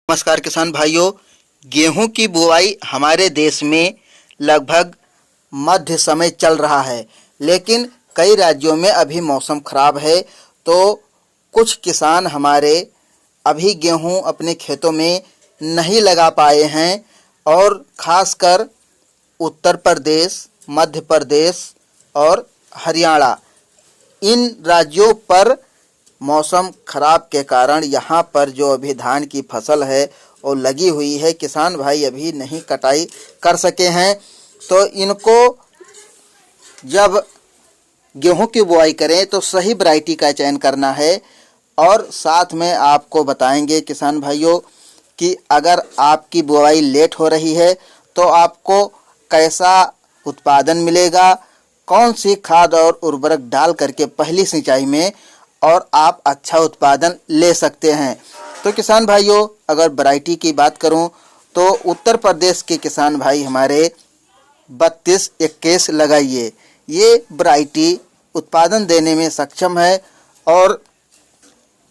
नमस्कार किसान भाइयों। गेहूं की बुआई हमारे देश में लगभग मध्य समय चल रहा है, लेकिन कई राज्यों में अभी मौसम खराब है, तो कुछ किसान हमारे अभी गेहूं अपने खेतों में नहीं लगा पाए हैं और खासकर उत्तर प्रदेश, मध्य प्रदेश और हरियाणा, इन राज्यों पर मौसम खराब के कारण यहाँ पर जो अभी धान की फसल है वो लगी हुई है, किसान भाई अभी नहीं कटाई कर सके हैं। तो इनको जब गेहूं की बुआई करें तो सही वैरायटी का चयन करना है। और साथ में आपको बताएंगे किसान भाइयों कि अगर आपकी बुआई लेट हो रही है तो आपको कैसा उत्पादन मिलेगा, कौन सी खाद और उर्वरक डाल करके पहली सिंचाई में और आप अच्छा उत्पादन ले सकते हैं। तो किसान भाइयों, अगर वैरायटी की बात करूं तो उत्तर प्रदेश के किसान भाई हमारे 3221 लगाइए। ये वैरायटी उत्पादन देने में सक्षम है और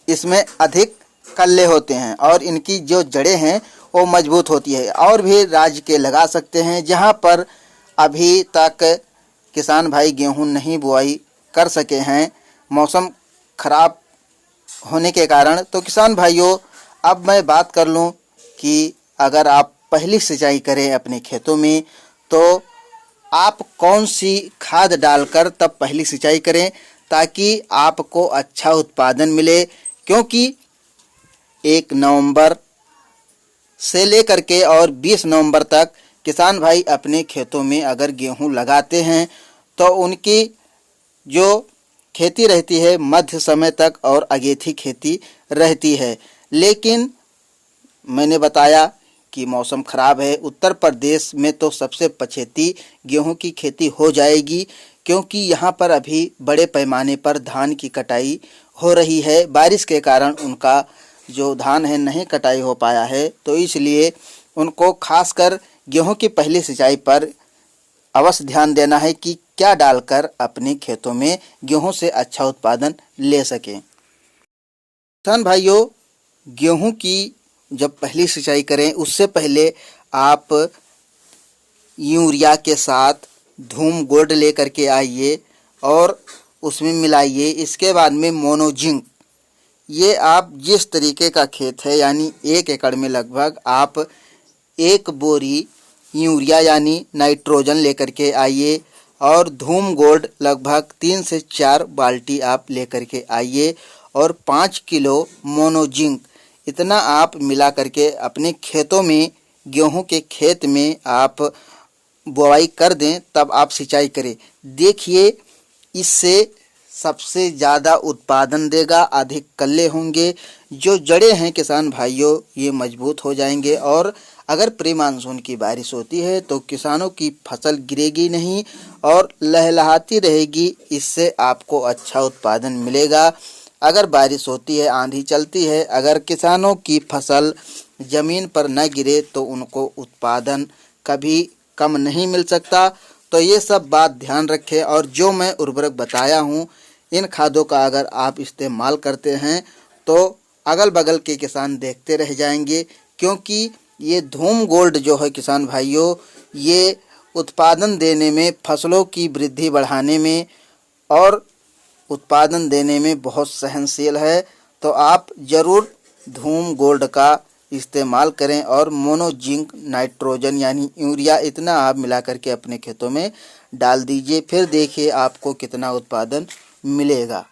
इसमें अधिक कल्ले होते हैं और इनकी जो जड़ें हैं वो मजबूत होती है। और भी राज्य के लगा सकते हैं जहां पर अभी तक किसान भाई गेहूं नहीं बुआई कर सके हैं मौसम खराब होने के कारण। तो किसान भाइयों, अब मैं बात कर लूं कि अगर आप पहली सिंचाई करें अपने खेतों में तो आप कौन सी खाद डालकर तब पहली सिंचाई करें ताकि आपको अच्छा उत्पादन मिले। क्योंकि 1 नवंबर से लेकर के और 20 नवंबर तक किसान भाई अपने खेतों में अगर गेहूं लगाते हैं तो उनकी जो खेती रहती है मध्य समय तक और अगेती खेती रहती है। लेकिन मैंने बताया कि मौसम खराब है, उत्तर प्रदेश में तो सबसे पछेती गेहूं की खेती हो जाएगी, क्योंकि यहाँ पर अभी बड़े पैमाने पर धान की कटाई हो रही है। बारिश के कारण उनका जो धान है नहीं कटाई हो पाया है, तो इसलिए उनको खासकर गेहूं की पहली सिंचाई पर अवश्य ध्यान देना है कि क्या डालकर अपने खेतों में गेहूं से अच्छा उत्पादन ले सकें। किसान भाइयों, गेहूं की जब पहली सिंचाई करें उससे पहले आप यूरिया के साथ धूम गोल्ड लेकर के आइए और उसमें मिलाइए। इसके बाद में मोनोजिंक, ये आप जिस तरीके का खेत है यानी 1 एकड़ में लगभग आप 1 बोरी यूरिया यानी नाइट्रोजन लेकर के आइए और धूम गोल्ड लगभग 3 से 4 बाल्टी आप लेकर के आइए और 5 किलो मोनोजिंक, इतना आप मिला करके अपने खेतों में गेहूं के खेत में आप बुआई कर दें, तब आप सिंचाई करें। देखिए, इससे सबसे ज़्यादा उत्पादन देगा, अधिक कल्ले होंगे, जो जड़ें हैं किसान भाइयों ये मजबूत हो जाएंगे और अगर प्री मानसून की बारिश होती है तो किसानों की फसल गिरेगी नहीं और लहलहाती रहेगी। इससे आपको अच्छा उत्पादन मिलेगा। अगर बारिश होती है, आंधी चलती है, अगर किसानों की फसल ज़मीन पर न गिरे तो उनको उत्पादन कभी कम नहीं मिल सकता। तो ये सब बात ध्यान रखें और जो मैं उर्वरक बताया हूँ इन खादों का अगर आप इस्तेमाल करते हैं तो अगल बगल के किसान देखते रह जाएंगे, क्योंकि ये धूम गोल्ड जो है किसान भाइयों ये उत्पादन देने में, फसलों की वृद्धि बढ़ाने में और उत्पादन देने में बहुत सहनशील है। तो आप ज़रूर धूम गोल्ड का इस्तेमाल करें और मोनोजिंक, नाइट्रोजन यानी यूरिया, इतना आप मिला करके अपने खेतों में डाल दीजिए। फिर देखिए आपको कितना उत्पादन मिलेगा।